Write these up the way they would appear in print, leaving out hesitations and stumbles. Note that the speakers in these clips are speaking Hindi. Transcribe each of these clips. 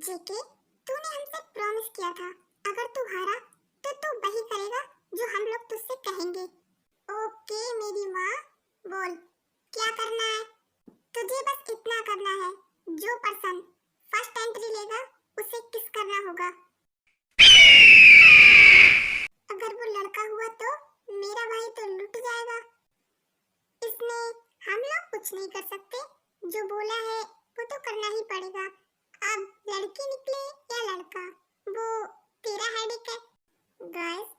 जेके, तूने हमसे प्रॉमिस किया था अगर तू हारा तो तू वही करेगा जो हम लोग तुझसे कहेंगे। ओके मेरी माँ, बोल क्या करना है। तुझे बस इतना करना है, जो पर्सन फर्स्ट एंट्री लेगा उसे किस करना होगा। अगर वो लड़का हुआ तो मेरा भाई तो लुट जाएगा। इसमें हम लोग कुछ नहीं कर सकते, जो बोला है वो तो करना ही पड़ेगा। अब लड़की निकले या लड़का, वो तेरा हेडेक है। गाइस,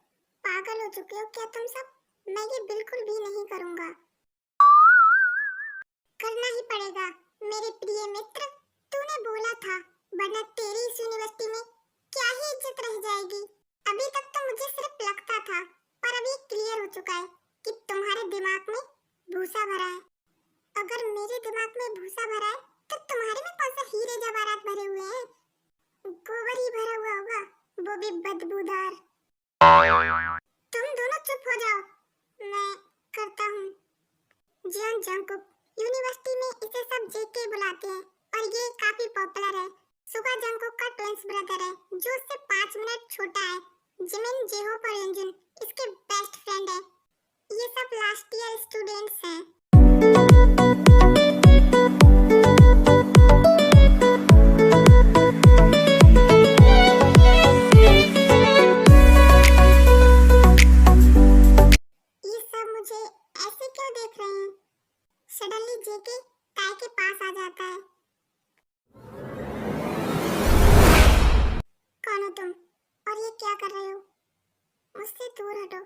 पागल हो चुके हो क्या तुम सब? मैं ये बिल्कुल भी नहीं करूंगा। करना ही पड़ेगा मेरे प्रिय मित्र, तूने बोला था, वरना तेरी इस यूनिवर्सिटी में क्या ही इज्जत रह जाएगी। अभी तक तो मुझे सिर्फ लगता था, पर अभी क्लियर हो चुका है कि तुम्हारे दिमाग में भूसा भरा है। अगर मेरे दिमाग में भूसा भरा है तो तुम्हारे में कौन सा हीरे जवाहरात भरे हुए हैं? गोबर ही भरा हुआ होगा, वो भी बदबूदार। तुम दोनों चुप हो जाओ, मैं करता हूँ। जियोन जंगकुक, यूनिवर्सिटी में इसे सब जेके बुलाते हैं और ये काफी पॉपुलर है। सुगा जंगकुक का ट्विंस ब्रदर है जो उससे 5 मिनट छोटा है। जिमिन, जेहोप और युनजुन इसके बेस्ट फ्रेंड है। ये सब लास्ट ईयर स्टूडेंट्स हैं। ये सब मुझे ऐसे क्यों देख रहे हैं? सडनली जेके ताई के पास आ जाता है। कौन हो तुम और ये क्या कर रहे हो? मुझसे दूर हटो।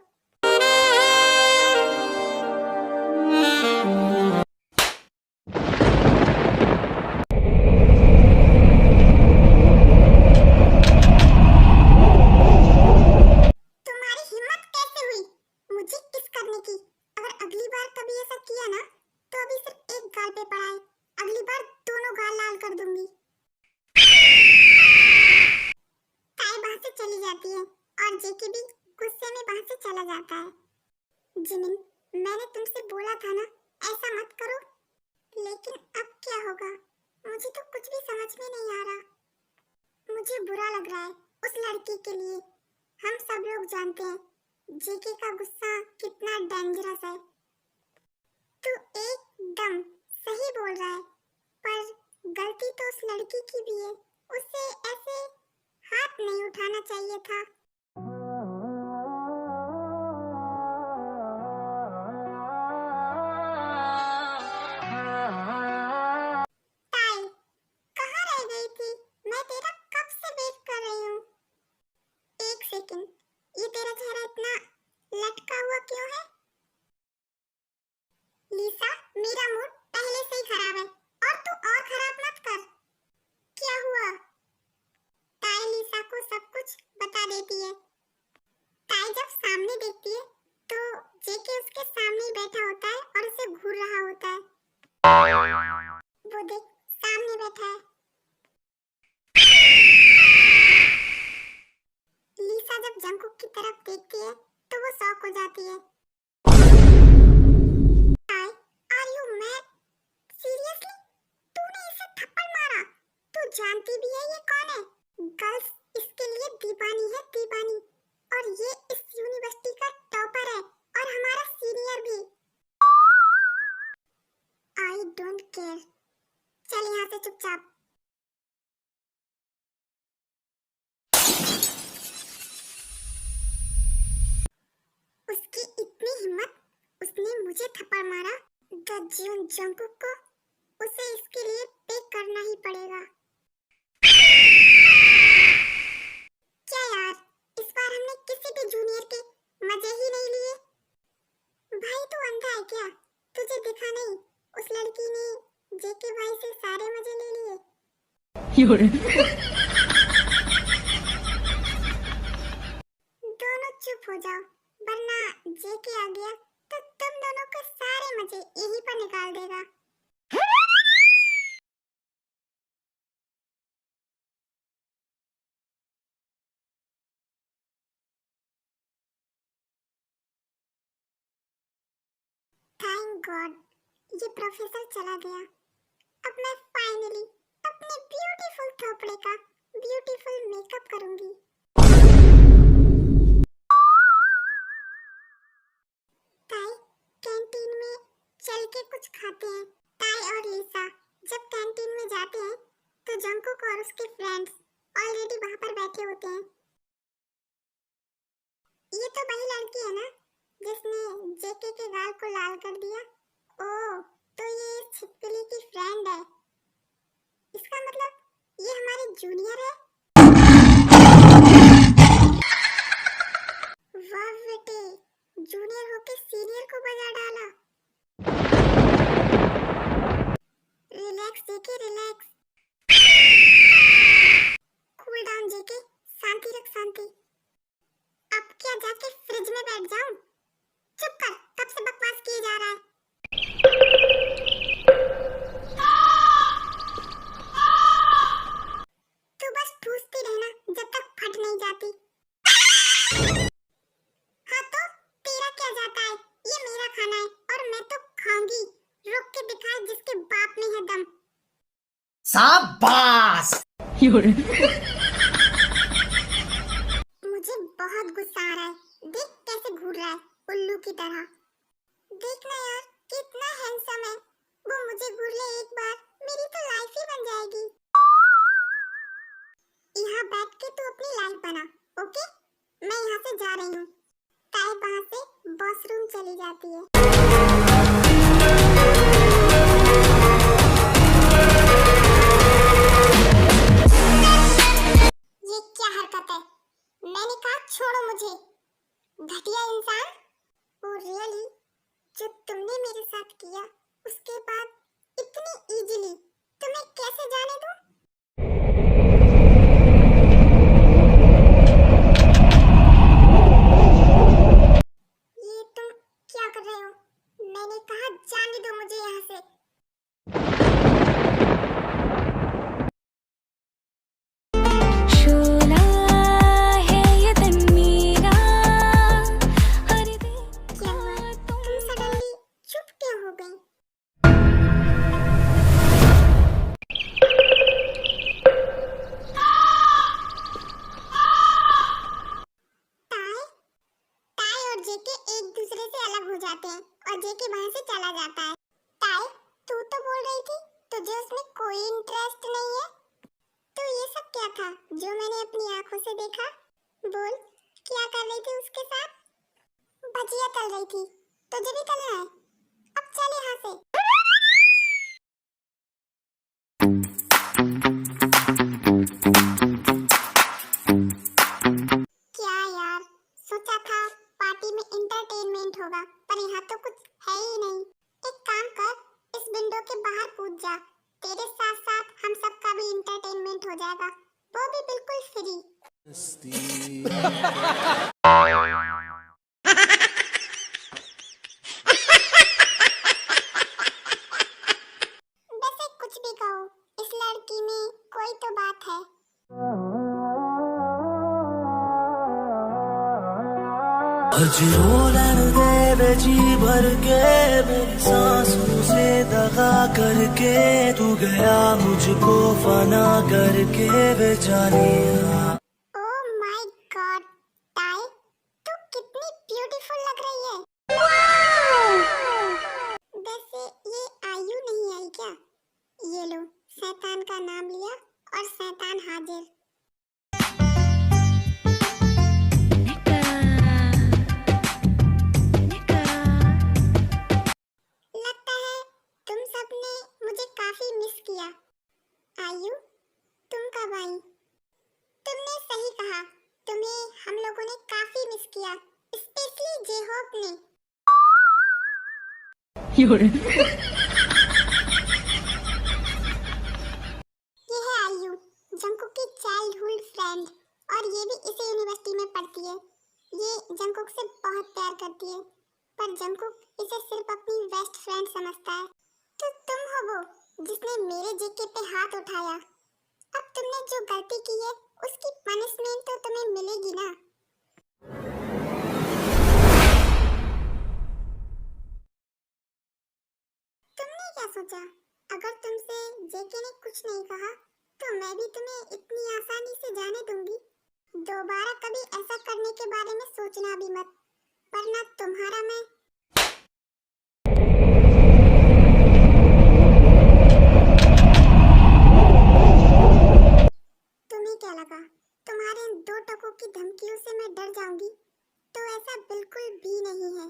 तुम्हारी हिम्मत कैसे हुई मुझे किस करने की? अगर अगली बार कभी ऐसा किया ना तो अभी सिर्फ एक गाल पे पड़ा है, अगली बार दोनों गाल लाल कर दूंगी। ताई वहां से चली जाती है और जेके भी गुस्से में वहां से चला जाता है। जिमिन, मैंने तुमसे बोला था ना ऐसा मत करो, लेकिन अब क्या होगा मुझे तो कुछ भी समझ में नहीं आ रहा। मुझे बुरा लग रहा है उस लड़की के लिए। हम सब लोग जानते हैं जेके का गुस्सा कितना डेंजरस है। तू एकदम सही बोल रहा है, पर गलती तो उस लड़की की भी है। उसे ऐसे हाथ नहीं उठाना चाहिए था। ताई, कहाँ रह गई थी? मैं तेरा कब से वेट कर रही हूँ। एक सेकंड, ये तेरा चेहरा इतना लटका हुआ क्यों है? लीसा, मेरा मूड पहले से ही खराब है और तू और खराब मत कर। क्या हुआ? ताई लीसा को सब कुछ बता देती है। ताई जब सामने देखती है तो जेके उसके सामने ही बैठा होता है और उसे घूर रहा होता है। वो देख, सामने बैठा है। लीसा जब जंगकुक की तरफ देखती है तो वो शॉक हो जाती है। ताई, आर यू मैड? सीरियसली? तूने इसे थप्पड़ मारा? तू जानती भी है ये कौन है? गर्ल्स इसके लिए दीवानी है, दीवानी। और ये इस यूनिवर्सिटी का टॉपर है और हमारा सीनियर भी। I don't care. चल यहाँ से चुपचाप। उसकी इतनी हिम्मत, उसने मुझे थप्पड़ मारा। द जियोन जंगकुक को उसे इसके लिए पे करना ही पड़ेगा। क्या यार, इस बार हमने किसी भी जूनियर के मजे ही नहीं लिए। भाई तू अंधा है क्या? तुझे दिखा नहीं उस लड़की ने जेके भाई से सारे मजे ले लिए। दोनों चुप हो जाओ, वरना जेके आ गया तो तुम दोनों के सारे मजे यहीं पर निकाल देगा। थैंक गॉड, ये प्रोफेसर चला गया। अब मैं फाइनली अपने ब्यूटीफुल थोपड़े का तो जंकुक और उसके फ्रेंड्स ऑलरेडी वहां पर बैठे होते हैं। ये तो वही लड़की है ना जिसने जेके के गाल को लाल कर दिया। ओह, तो ये छिपकली की फ्रेंड है। इसका मतलब ये हमारी जूनियर है। वाह बेटे, जूनियर होके सीनियर को बजा डाला। रिलैक्स जेके, रिलैक्स। कूल डाउन जेके, शांति रख, शांति। अब क्या जाके फ्रिज में बैठ जाऊं? चुप कर, कब से बकवास किए जा रहा है। तू बस ठूसती रहना जब तक फट नहीं जाती। हाँ तो तेरा क्या जाता है, ये मेरा खाना है और मैं तो खाऊंगी। रुक के दिखा जिसके बाप में है दम। शाबाश। मुझे बहुत गुस्सा आ रहा है। देख कैसे घूर रहा है उल्लू की तरह। देखना यार कितना हैंडसम है। वो मुझे घूर ले एक बार, मेरी तो लाइफ ही बन जाएगी। यहाँ बैठ के तू अपनी लाइफ बना, ओके? मैं यहाँ से जा रही हूँ। ताई वहाँ से वॉशरूम चली जाती है। ये क्या हरकत है? मैंने कहा छोड़ो मुझे, घटिया इंसान। ओ रियली, जो तुमने मेरे साथ किया उसके बाद इतनी इजीली तुम्हें कैसे जाने दूं? ये तुम क्या कर रहे हो? मैंने कहा जाने दो मुझे यहाँ से। क्या हुआ? तुम सडनली चुप क्यों हो गई? ताई ताई और जेके एक दूसरे से अलग हो जाते हैं और जेके वहां से चला जाता है। ताई, तू तो बोल रही थी तुझे उसमें कोई इंटरेस्ट नहीं है। तो ये सब क्या था जो मैंने अपनी आंखों से देखा? बोल, क्या कर रही थी उसके साथ? भजिया तल रही थी। तुझे भी तलना है? अब चल यहाँ से। क्या यार, सोचा था पार्टी में एंटरटेनमेंट होगा, पर यहाँ तो कुछ है ही नहीं। एक काम कर, इस विंडो के बाहर कूद जा। तेरे साथ साथ हम सबका भी एंटरटेनमेंट हो जाएगा, वो भी बिल्कुल फ्री। वैसे कुछ भी कहो, इस लड़की में कोई तो बात है। दे जी भर के मेरी सांसों से दगा करके तू गया मुझको फना करके बेचारिया। ओह माय गॉड ताई, तू कितनी ब्यूटीफुल लग रही है। वैसे ये आयु नहीं आई क्या? ये लो, शैतान का नाम लिया और शैतान हाजिर। लगता है तुम सबने मुझे काफी मिस किया। आयु, तुम कब आई? तुमने सही कहा, तुम्हें हम लोगों ने काफी मिस किया, स्पेशली जेहोक ने। ये है आयु, जंकुक की चाइल्डहुड फ्रेंड, और ये भी इसी यूनिवर्सिटी में पढ़ती है। ये जंकुक से बहुत प्यार करती है, पर जंकुक इसे सिर्फ अपनी बेस्ट फ्रेंड समझता है। तो तुम हो वो जिसने मेरे जेके पे हाथ उठाया। अब तुमने जो गलती की है उसकी पनिशमेंट तो तुम्हें मिलेगी ना। तुमने क्या सोचा? अगर तुमसे जेके ने कुछ नहीं कहा तो मैं भी तुम्हें इतनी आसानी से जाने दूंगी? दोबारा कभी ऐसा करने के बारे में सोचना भी मत, वरना तुम्हारा मैं। मैं डर जाऊंगी तो ऐसा बिल्कुल भी नहीं है।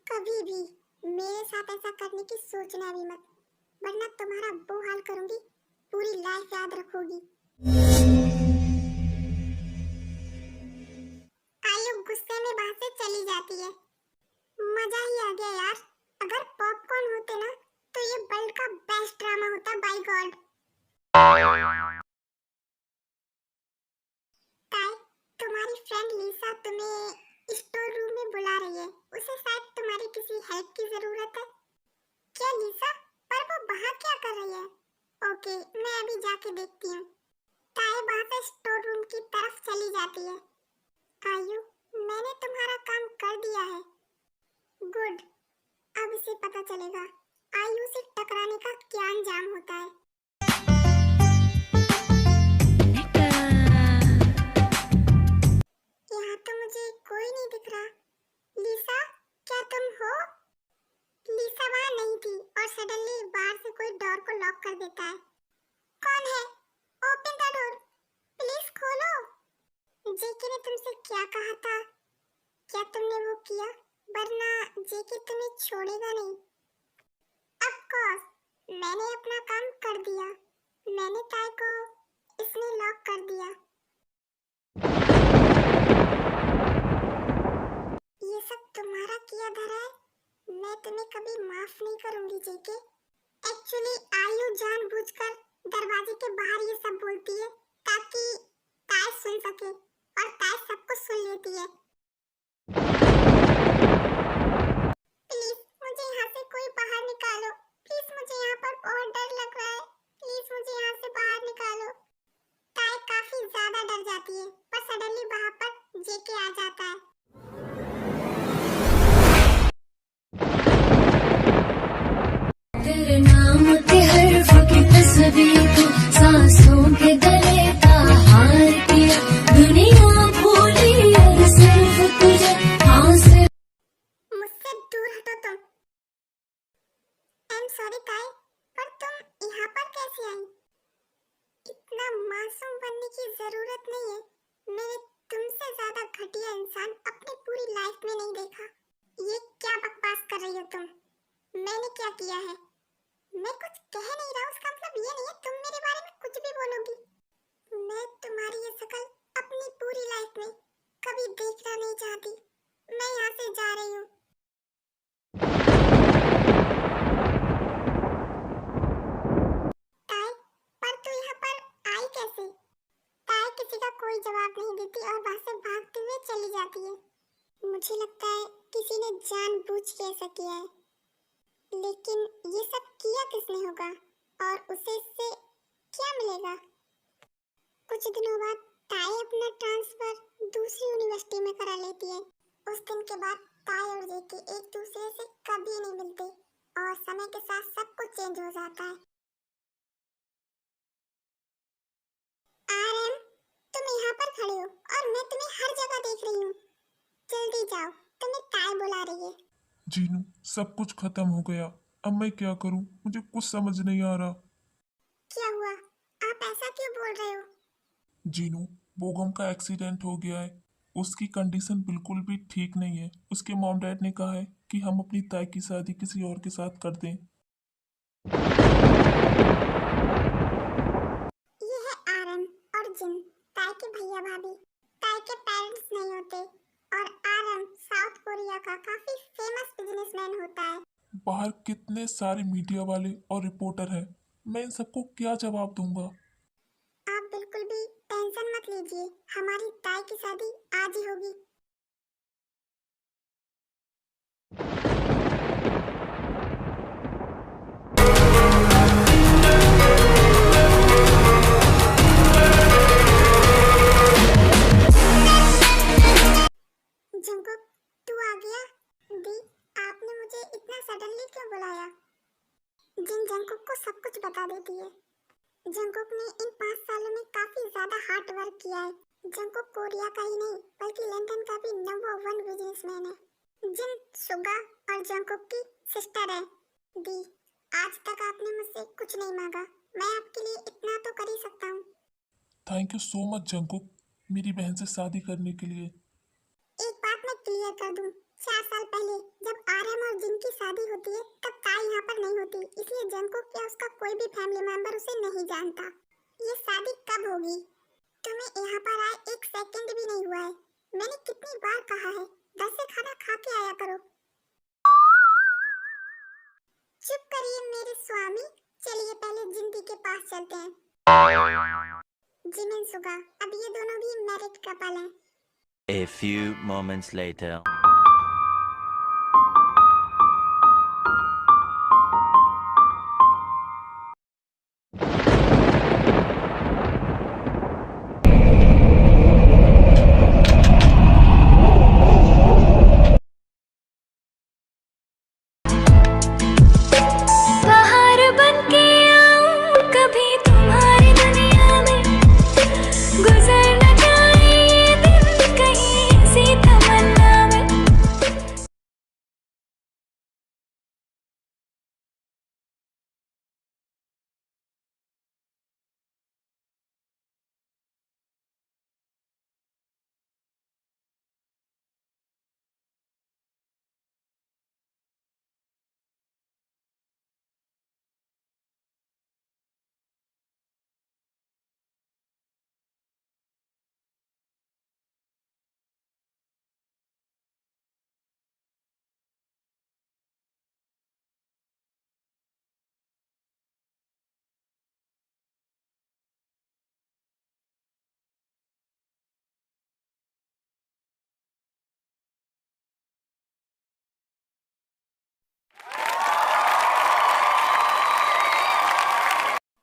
कभी भी मेरे साथ ऐसा करने की सोचना भी मत, वरना तुम्हारा वो हाल करूंगी, पूरी लाइफ याद रखोगी। आयु गुस्से में वहां से चली जाती है। मजा ही आ गया यार। अगर पॉपकॉर्न होते ना तो ये वर्ल्ड का बेस्ट ड्रामा होता, बाय गॉड। काय, तुम्हारी फ्रेंड लिसा तुम्हें स्टोर रूम में बुला रही है। उसे शायद तुम्हारी किसी हेल्प की जरूरत है। क्या लिसा? पर वो बाहर क्या कर रही है? ओके, मैं अभी जाके देखती हूँ। काय वहां से स्टोर रूम की तरफ चली जाती है। आयु, मैंने तुम्हारा काम कर दिया है। गुड। अब इसे पता चलेगा आयु से टकराने का क्या अंजाम होता है। यहाँ तो मुझे कोई नहीं दिख रहा। लिसा, क्या तुम हो? लिसा वहाँ नहीं थी और सडनली बाहर से कोई डोर को लॉक कर देता है। कौन है? ओपन द डोर, प्लीज खोलो। जेके ने तुमसे क्या कहा था? क्या तुमने वो किया? वरना जेके तुम्हें छोड़ेगा नहीं। ऑफ कोर्स, मैंने अपना काम कर दिया। मैंने ताई को इसमें लॉक कर दिया। ये सब तुम्हारा किया धरा है। मैं तुम्हें कभी माफ नहीं करूंगी जेके। एक्चुअली आयु जानबूझकर दरवाजे के बाहर ये सब बोलती है ताकि ताई सुन सके, और ताई सब कुछ सुन लेती है। प्लीज मुझे यहाँ से कोई बाहर निकालो। प्लीज, मुझे यहाँ पर बहुत डर लग रहा है। प्लीज मुझे यहाँ से बाहर निकालो। ताई काफी ज्यादा डर जाती है, पर सडनली वहाँ पर जेके आ जाता है। तेरे नाम के हर्फ की तस्वीर को सांसों के गले का हार किया, दुनिया भूली और सिर्फ तुझे हाँ से। मुझसे दूर हटो तुम। आई एम सॉरी ताई, पर तुम यहाँ पर कैसे आई? इतना मासूम बनने की जरूरत नहीं है। मैंने तुमसे ज्यादा घटिया इंसान अपनी पूरी लाइफ में नहीं देखा। ये क्या बकवास कर रही हो तुम? मैंने क्या किया है? मैं कुछ कह नहीं रहा, उसका मतलब ये नहीं है तुम मेरे बारे में कुछ भी बोलोगी। मैं तुम्हारी ये शक्ल अपनी पूरी लाइफ में कभी देखना नहीं चाहती। मैं यहाँ से जा रही हूँ। ताई, पर तू यहाँ पर आई कैसे? ताई किसी का कोई जवाब नहीं देती और वहाँ से भागते हुए चली जाती है। मुझे लगता है किसी ने जानबूझ के ऐसा किया है, लेकिन ये सब किया किसने होगा और उसे इससे क्या मिलेगा? कुछ दिनों बाद ताई अपना ट्रांसफर दूसरी यूनिवर्सिटी में करा लेती है। उस दिन के बाद ताई और जेके एक दूसरे से कभी नहीं मिलते और समय के साथ सब कुछ चेंज हो जाता है। आरएम, तुम यहाँ पर खड़े हो और मैं तुम्हें हर जगह देख रही हूँ। जल्दी जाओ, तुम्हें ताई बुला रही है। जीनू, सब कुछ खत्म हो गया। अब मैं क्या करूं? मुझे कुछ समझ नहीं आ रहा। क्या हुआ? आप ऐसा क्यों बोल रहे हो? जीनू, बोगम का एक्सीडेंट हो गया है। उसकी कंडीशन बिल्कुल भी ठीक नहीं है। उसके मॉम डैड ने कहा है कि हम अपनी ताई की शादी किसी और के साथ कर दें। ये है आरएम और जिन, ताई के भैया भाभी। ताई के पेरेंट्स नहीं होते और आरएम साउथ कोरिया का काफी फेमस बिजनेसमैन होता है। बाहर कितने सारे मीडिया वाले और रिपोर्टर हैं। मैं इन सबको क्या जवाब दूंगा? आप बिल्कुल भी टेंशन मत लीजिए, हमारी ताई की शादी आज ही होगी। जंकुक, तू आ गया? दी, आपने मुझे इतना सडनली क्यों बुलाया? जिन जंकुक को सब कुछ बता देती है। जंकुक ने इन 5 सालों में काफी ज्यादा हार्ड वर्क किया है। जंकुक कोरिया का ही नहीं बल्कि लंदन का भी नंबर 1 बिजनेसमैन है। जिन सुगा और जंकुक की सिस्टर है। दी, आज तक आपने मुझसे कुछ नहीं मांगा, मैं आपके लिए इतना तो कर ही सकता हूँ। Thank you so much Jungkook, मेरी बहन से शादी करने के लिए। क्लियर कर दूं, 4 साल पहले जब आर्यन और जिन की शादी होती है तब ताई यहाँ पर नहीं होती, इसलिए जंकुक या उसका कोई भी फैमिली मेंबर उसे नहीं जानता। ये शादी कब होगी? तुम्हें यहाँ पर आए 1 सेकंड भी नहीं हुआ है। मैंने कितनी बार कहा है घर से खाना खा के आया करो। चुप करिए मेरे स्वामी, चलिए पहले जिंदगी के पास चलते हैं। जिमिन सुगा, अब ये दोनों भी मैरिड कपल हैं। A few moments later. बाहर बनके आऊं कभी तुम्हारी दुनिया में, गुजर न जाए ये दिन कहीं ऐसी तमन्ना में।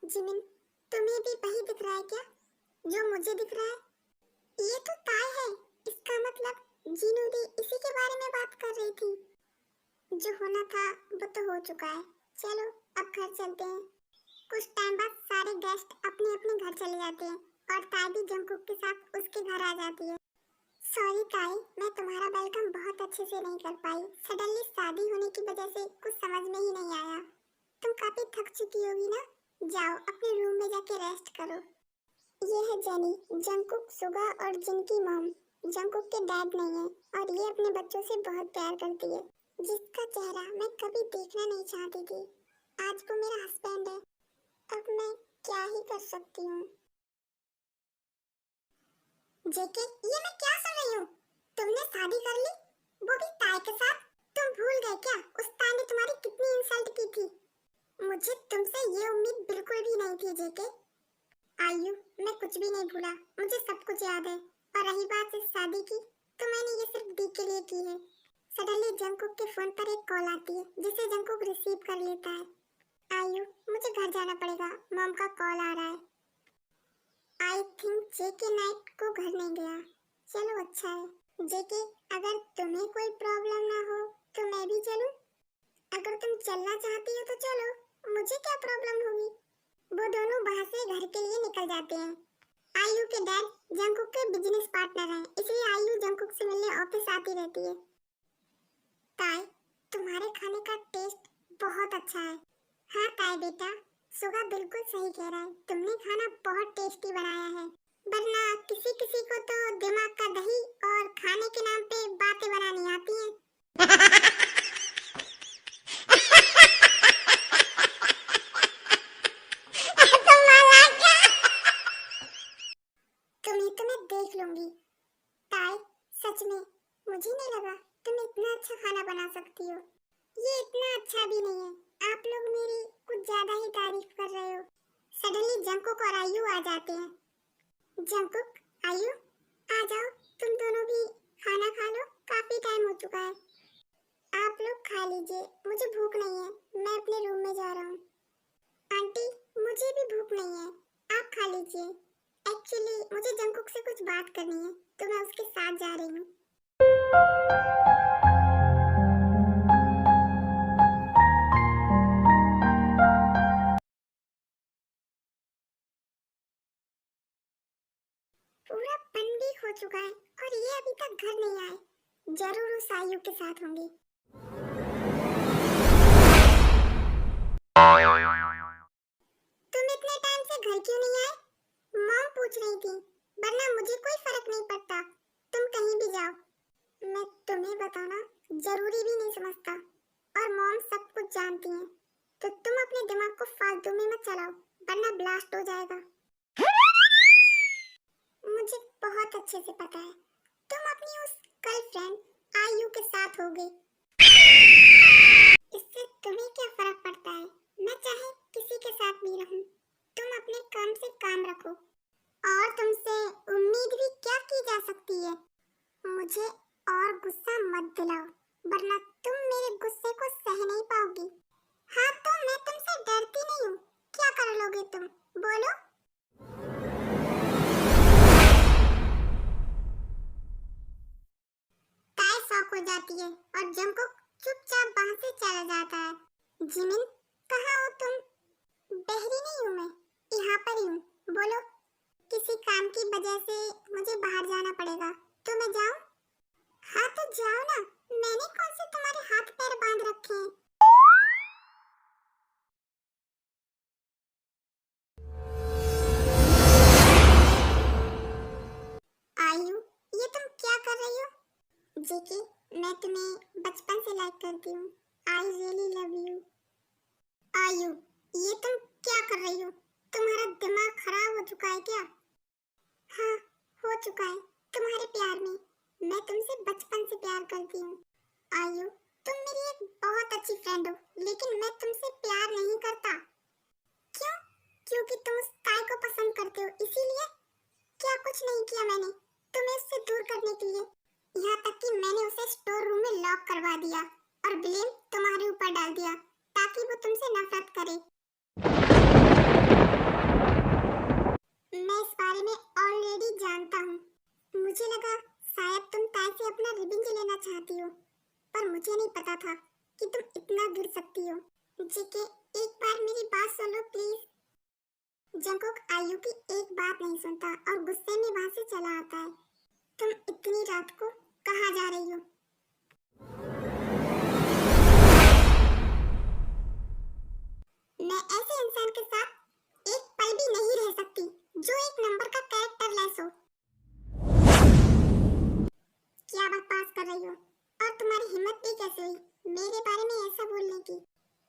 जिमिन, तुम्हें भी वही दिख रहा है क्या जो मुझे दिख रहा है? ये तो ताई है, इसका मतलब जीनू भी इसी के बारे में बात कर रही थी। जो होना था वो तो हो चुका है, चलो अब घर चलते हैं। कुछ टाइम बाद सारे गेस्ट अपने अपने घर चले जाते हैं और ताई भी जंकुक के साथ उसके घर आ जाती है। सॉरी ताई, मैं तुम्हारा वेलकम बहुत अच्छे से नहीं कर पाई। सडनली शादी होने की वजह से कुछ समझ में ही नहीं आया। तुम काफी थक चुकी होगी ना, जाओ अपने रूम में जाके रेस्ट करो। ये है जेनी, जंकुक, सुगा और जिन की मॉम। जंकुक के डैड नहीं है और ये अपने बच्चों से बहुत प्यार करती है, जिसका चेहरा मैं कभी देखना नहीं चाहती थी। आज वो मेरा हस्बैंड है। अब मैं क्या ही कर सकती हूँ। जेके, ये मैं क्या सुन रही हूँ? तुमने शादी कर ली, वो भी ताई के साथ? तुम भूल गए क्या उस ताई ने तुम्हारी कितनी इंसल्ट की थी? मुझे तुमसे ये उम्मीद बिल्कुल भी नहीं थी जेके। आयु, मैं कुछ भी नहीं भूला, मुझे सब कुछ याद है। और रही बात इस शादी की, तो मैंने ये सिर्फ दी के लिए की है। सडनली जंकुक के फोन पर एक कॉल आती है जिसे जंकुक रिसीव कर लेता है। आयु, मुझे घर जाना पड़ेगा, मॉम का कॉल आ रहा है। आई थिंक जेके नाइट को घर नहीं गया। चलो अच्छा है। जेके, अगर तुम्हें कोई प्रॉब्लम ना हो तो मैं भी चलूं? अगर तुम चलना चाहती हो तो चलो, मुझे क्या प्रॉब्लम होगी। वो दोनों वहां से घर के लिए निकल जाते हैं। आयु के डैड जंकुक के बिजनेस पार्टनर हैं, इसलिए आयु जंकुक से मिलने ऑफिस आती रहती है। ताई, तुम्हारे खाने का टेस्ट बहुत अच्छा है। हाँ ताई बेटा, सुगा बिल्कुल सही कह रहा है, तुमने खाना बहुत टेस्टी बनाया है। वरना किसी किसी को तो दिमाग का दही और खाने के नाम पे बातें बनानी आती हैं। तुम्हें तो मैं देख लूंगी। ताई, सच में मुझे नहीं लगा तुम इतना अच्छा खाना बना सकती हो। ये इतना अच्छा भी नहीं है, आप लोग मेरी कुछ ज्यादा ही तारीफ कर रहे हो। सडनली जंकुक और आयु आ जाते हैं। जंकुक, आयु, आ जाओ, तुम दोनों भी खाना खा लो, काफी टाइम हो चुका है। आप लोग खा लीजिए, मुझे भूख नहीं है, मैं अपने रूम में जा रहा हूँ। आंटी, मुझे भी भूख नहीं है, आप खा लीजिए। एक्चुअली मुझे जंकुक से कुछ बात करनी है, तो मैं उसके साथ जा रही हूँ। पूरा 1 वीक हो चुका है और ये अभी तक घर नहीं आए। जरूर उस आयु के साथ होंगे। तुम इतने टाइम से घर क्यों नहीं आए? मॉम पूछ रही थी, वरना मुझे कोई फर्क नहीं पड़ता, तुम कहीं भी जाओ। मैं तुम्हें बताना जरूरी भी नहीं समझता और मॉम सब कुछ जानती है, तो तुम अपने दिमाग को फालतू में मत चलाओ वरना ब्लास्ट हो जाएगा। मुझे बहुत अच्छे से पता है तुम अपनी उस गर्लफ्रेंड आयु के साथ होगे। इससे तुम्हें क्या फर्क पड़ता है, मैं चाहे किसी के साथ भी रहूं, तुम अपने काम से काम रखो और तुमसे उम्मीद भी क्या की जा सकती है। मुझे और गुस्सा मत दिलाओ वरना तुम मेरे गुस्से को सह नहीं पाओगी। हाँ तो मैं तुमसे डरती नहीं हूँ, क्या कर लोगे तुम बोलो। ताई शौक हो जाती है और जंकुक चुपचाप वहां से चला जाता है। जिमिन कहाँ हो तुम? बहरी नहीं हूँ मैं, यहाँ पर ही हूँ। बोलो, किसी काम की वजह से मुझे बाहर जाना पड़ेगा तो मैं जाऊँ? हाँ तो जाओ ना, मैंने कौन से तुम्हारे हाथ पैर बांध रखे हैं। आयु, ये तुम क्या कर रही हो? जेके, मैं तुम्हें बचपन से लाइक करती हूँ। I really love you. आयु, ये तुम क्या कर रही हो? तुम्हारा दिमाग खराब हो चुका है क्या? हाँ, हो चुका है तुम्हारे प्यार में। मैं तुमसे बचपन से प्यार करती हूँ। आयु, तुम मेरी एक बहुत अच्छी फ्रेंड हो, लेकिन मैं तुमसे प्यार नहीं करता। क्यों? क्योंकि तुम उस ताई को पसंद करते हो, इसीलिए। क्या कुछ नहीं किया मैंने तुम्हें उससे दूर करने के लिए। यहाँ तक कि मैंने उसे स्टोर रूम में लॉक करवा दिया और ब्लेम तुम्हारे ऊपर डाल दिया ताकि वो तुमसे नफरत करे। मैं इस बारे में ऑलरेडी जानता हूँ। मुझे लगा शायद तुम ताई से अपना रिवेंज लेना चाहती हो, पर मुझे नहीं पता था कि तुम इतना गिर सकती हो। जेके, एक बार मेरी बात सुन लो प्लीज। जंकुक आयु की एक बात नहीं सुनता और गुस्से में वहां से चला आता है। तुम इतनी रात को कहाँ जा रही हो? मैं ऐसे इंसान के साथ एक पल भी नहीं रह सकती जो एक नंबर का कैरेक्टर लेस हो। क्या बकवास कर रही हो? और तुम्हारी हिम्मत भी कैसे हुई मेरे बारे में ऐसा बोलने की?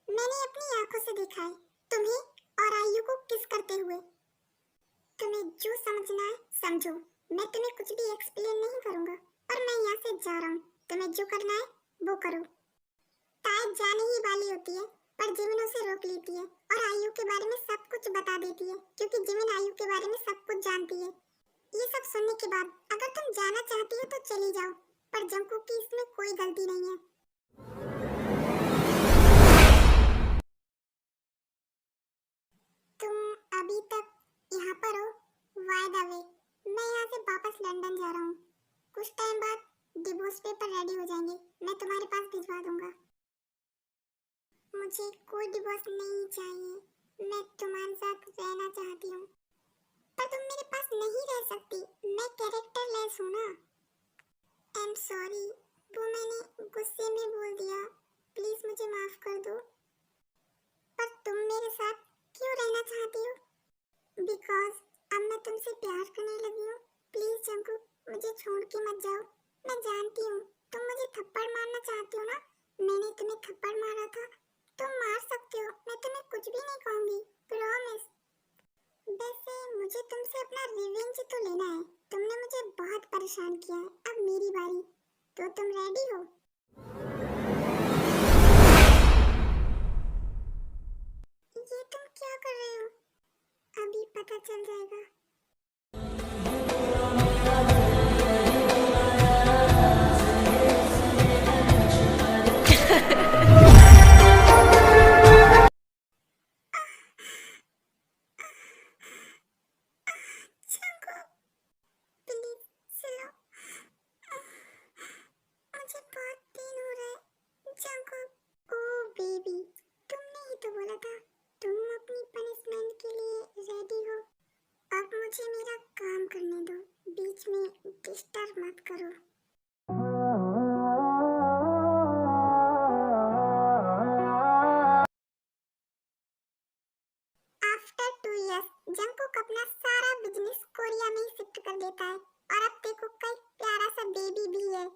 मैंने अपनी आंखों से देखा है तुम्हें और आयु को किस करते हुए। तुम्हें जो समझना है समझो, मैं तुम्हें कुछ भी एक्सप्लेन नहीं करूंगा और मैं यहाँ से जा रहा हूँ। तुम्हें जो करना है वो करो। ताई जाने ही वाली होती है पर जिमिन उसे रोक लेती है और आयु के बारे में सब कुछ बता देती है क्योंकि जिमिन आयु के बारे में सब कुछ जानती है। ये सब सुनने के बाद अगर तुम जाना चाहती हो तो चली जाओ, पर जंकुक की इसमें कोई गलती नहीं है। तुम अभी तक यहाँ पर हो? बाय द वे, मैं यहाँ से वापस लंदन जा रहा हूँ। कुछ टाइम बाद डिवोर्स पेपर रेडी हो जाएंगे, मैं तुम्हारे पास भिजवा दूंगा। मुझे कोई डिवोर्स नहीं चाहिए, मैं तुम्हारे साथ रहना चाहती हूँ। पर तुम मेरे पास नहीं रह सकती, मैं कैरेक्टर लेस हूँ ना। आई एम सॉरी, वो मैंने गुस्से में बोल दिया, प्लीज मुझे माफ कर दो। पर तुम मेरे साथ क्यों रहना चाहती हो? बिकॉज अब मैं तुमसे प्यार करने लगी हूँ। प्लीज जंकुक, मुझे छोड़ के मत जाओ। मैं जानती हूँ तुम मुझे थप्पड़ मारना चाहती हो ना, मैंने तुम्हें थप्पड़ मारा था, तुम मार सकते हो, मैं तुम्हें कुछ भी नहीं कहूँगी, प्रॉमिस। वैसे मुझे तुमसे अपना रिवेंज तो लेना है, तुमने मुझे बहुत परेशान किया है, अब मेरी बारी, तो तुम रेडी हो? ये तुम क्या कर रहे हो? अभी पता चल जाएगा। जंकुक, प्लीज स्लो, मुझे बहुत पेन हो रहा है। जंकुक, ओ बेबी, तुमने ही तो बोला था तुम अपनी पनिशमेंट के लिए रेडी हो। अब मुझे मेरा काम करने दो, बीच में डिस्टर्ब मत करो। आफ्टर 2 इयर्स जंकुक अपना सारा बिजनेस कोरिया में शिफ्ट कर देता है और अब देखो कई प्यारा सा बेबी भी है।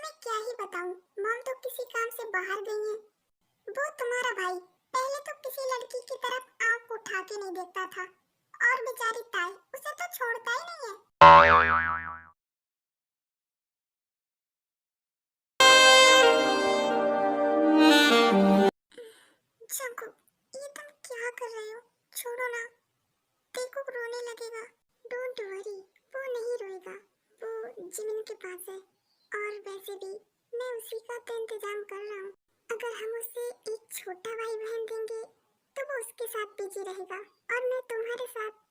तुम्हें क्या ही बताऊं, मॉम तो किसी काम से बाहर गई हैं। वो तुम्हारा भाई पहले तो किसी लड़की की तरफ आंख उठा के नहीं देखता था, और बेचारी ताई उसे तो छोड़ता ही नहीं है। जंकु, ये तुम क्या कर रहे हो? छोड़ो ना, देखो रोने लगेगा। डोंट वरी, वो नहीं रोएगा, वो जिमिन के पास है। और वैसे भी मैं उसी का तो इंतजाम कर रहा हूँ। अगर हम उसे एक छोटा भाई बहन देंगे तो वो उसके साथ बिजी रहेगा और मैं तुम्हारे साथ